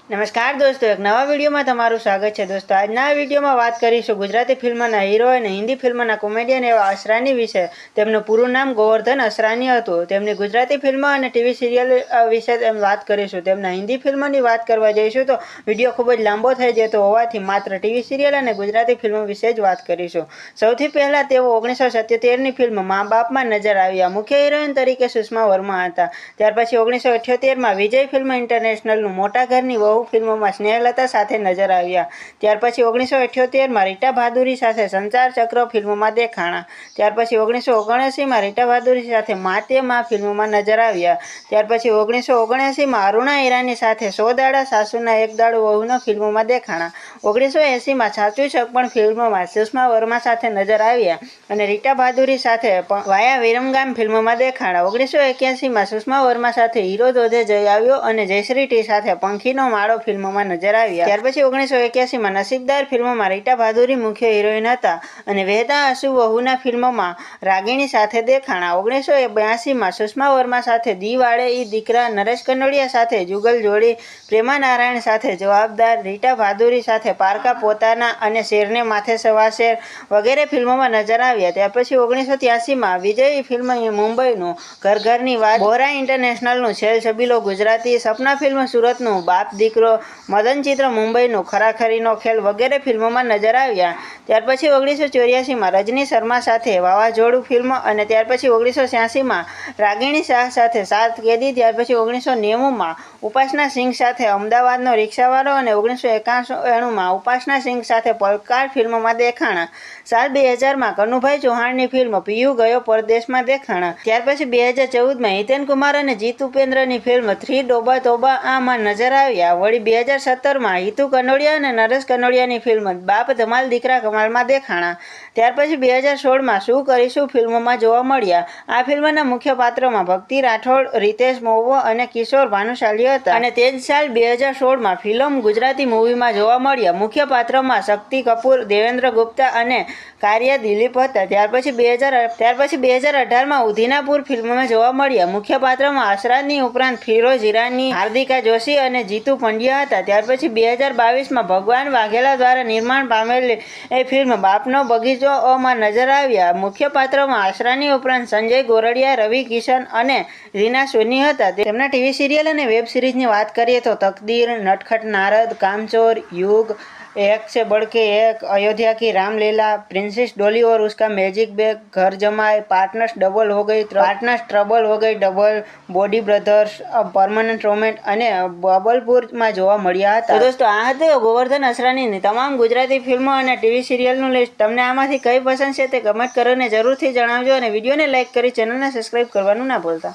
नमस्कार दोस्तों, एक नवा वीडियो में तमारू स्वागत है। दोस्तों आजना वीडियो में बात करीशुं गुजराती फिल्मना हीरो अने हिंदी फिल्मना कॉमेडियन एवा असरानी विषे। तेमनुं पूरुं नाम गोवर्धन असरानी हतुं। तेमनी गुजराती फिल्म अने टीवी सीरियल विषे बात करीशुं। तेमना हिंदी फिल्मोनी बात करवा जईशुं तो विडियो खूब ज लांबो थई जतो होवाथी मात्र टीवी सीरियल अने गुजराती फिल्म विषे ज वात करीशुं। सौथी पहेला तेओ 1977 नी फिल्म मां बाप में नजर आव्या। मुख्य हीरोइन तरीके सुषमा वर्मा हता। त्यार पछी 1978 में विजय फिल्म इंटरनेशनलनुं मोटा घरनी वहू फिल्म में स्नेहलता साथे नजर आव्या। त्यार पछी 1978 में रीटा भादुरी साथे संचार चक्र फिल्म में देखाणा। त्यार पछी 1979 में रीटा भादुरी साथे माते मां फिल्म में नजर आव्या। त्यार पछी 1979 में अरुणा ईरानी साथे 100 दाड़ा सासूना एक दाड़ो वहूना फिल्म में देखाणा। 1980 में साचुं छपण फिल्म में सुषमा वर्मा साथे नजर आव्या अने रीटा भादुरी साथे वाया विरमगाम फिल्म में देखाणा। 1981 में सुषमा वर्मा साथे हीरो जोधे जई आव्यो अने जयश्री टी साथे पंखीनो माळो फिल्म में नजर आव्या। त्यार पछी 1981 में नसीबदार फिल्म में रीटा भादुरी मुख्य हीरोइन हता अने वेदा आसु वहूना फिल्म में रागिणी साथे देखाणा। 1982 में सुषमा वर्मा साथे दीवाळे ई दीकरा, नरेश कनोडिया साथे जुगल जोड़ी, प्रेमा नारायण साथे जवाबदार, रीटा भादुरी साथे पारका पोताना अने शेरने माथे सवा शेर वगैरह फिल्मों में नजर आव्या। त्यार पछी 1983 में विजय फिल्म मुंबईनुं घर घरनी वात, बोरा इंटरनेशनलनुं छेल छबीलो गुजराती, सपना फिल्म सूरतनुं बाप दीकरो, मदन चित्र मुंबईनुं खराखरीनो खेल वगैरह फिल्मों में नजर आव्या। त्यार पछी 1984 में रजनी शर्मा साथे वावाझोडू फिल्म अने त्यार पछी 1986 में रागिणी शाह साथे 7 कैदी। त्यार पछी 1990 में उपासना सिंह साथे अमदावादनो रिक्षावाळो अने 1991 में उपासना सिंह साथे पलकार फिल्म में देखाणा। साल 2000 में कनुभाई चौहाणनी फिल्म पीयू गयो परदेश में देखाणा। त्यार पछी 2014 में हितेन कुमार अने जीत उपेन्द्रनी फिल्म 3 डोबा तोबा आ में नजर आव्या। वળી 2017 में हितू कनोडिया अने नरेश कनोडियानी फिल्म बाप धमाल दीकरा कमाल में देखाणा। त्यार पछी 2016 में शुं करीशुं फिल्म में जोवा मळ्या। आ फिल्मना मुख्य पात्र में भक्ति राठौड़, रितेश मोवो अने किशोर भानुशाली हता। अने ते ज साल 2016 में फिल्म गुजराती मूवी में जोवा मळ्या। मुख्य पात्र में शक्ति कपूर, देवेंद्र गुप्ता अने कार्या दिलीप हता। त्यार पछी 2018 में उधीनापुर फिल्म में जोवा मळ्या। मुख्य पात्र में असरानी उपरांत फिरोज ईरानी, हार्दिका जोशी अने जीतू पंड्या हता। त्यार पछी 2022 में भगवान वाघेला द्वारा निर्माण पामेली फिल्म बापनो बगीचो में नजर आव्या। मुख्य पात्र में असरानी उपरांत संजय गोरडिया, रवि किशन अने रीना सोनी हता। तेमना टीवी सीरियल अने वेब सीरीजनी वात करीए तो तकदीर, नटखट नारद, कामचोर, युग, एक से बढ़ के एक, अयोध्या की रामलीला, प्रिंसेस डॉली और उसका मैजिक बैग, घर जमाए, पार्टनर्स ट्रबल हो गई डबल, बॉडी ब्रदर्स, परमानेंट रोमेंट अने बबलपुर में जोवा मळ्या हता। तो दोस्तों आ हती गोवर्धन असरानी तमाम गुजराती फिल्मों अने टीवी सीरियलनुं लिस्ट। तमने आमांथी कई पसंद छे ते कमेंट करीने जरूरथी जणावजो अने विडियोने लाइक करी चेनलने सब्सक्राइब करवानुं ना भूलता।